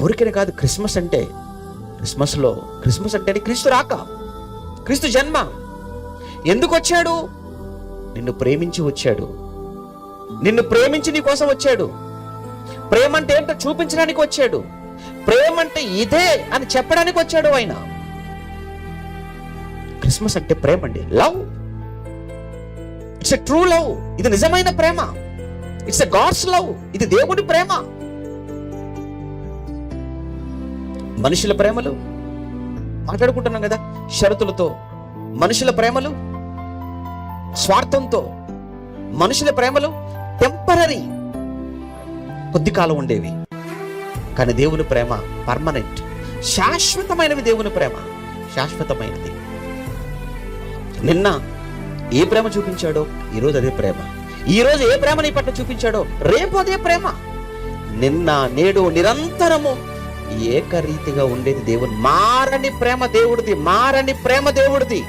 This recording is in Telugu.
ఊరికనే కాదు, క్రిస్మస్ అంటే క్రీస్తు రాక, క్రీస్తు జన్మ. ఎందుకు వచ్చాడు? నిన్ను ప్రేమించి వచ్చాడు. నిన్ను ప్రేమించి నీ కోసం వచ్చాడు. ప్రేమ అంటే ఏంటో చూపించడానికి వచ్చాడు. ప్రేమ అంటే ఇదే అని చెప్పడానికి వచ్చాడు ఆయన. క్రిస్మస్ అంటే ప్రేమ అండి, love. It's a true love. ఇది నిజమైన ప్రేమ. It's a God's love. ఇది దేవుడి ప్రేమ. మనుషుల ప్రేమలు మాట్లాడుకుంటున్నాం కదా, షరతులతో. మనుషుల ప్రేమలు స్వార్థంతో. మనుషుల ప్రేమలు టెంపరరీ, కొద్ది కాలం ఉండేవి. కానీ దేవుని ప్రేమ పర్మనెంట్, శాశ్వతమైనవి. దేవుని ప్రేమ శాశ్వతమైనది. నిన్న ఏ ప్రేమ చూపించాడో ఈరోజు అదే ప్రేమ. ఈరోజు ఏ ప్రేమ నీ పట్ల చూపించాడో రేపు అదే ప్రేమ. నిన్న నేడు నిరంతరము ఏకరీతిగా ఉండేది దేవుని మారని ప్రేమ దేవుడిది. మారని ప్రేమ దేవుడిది.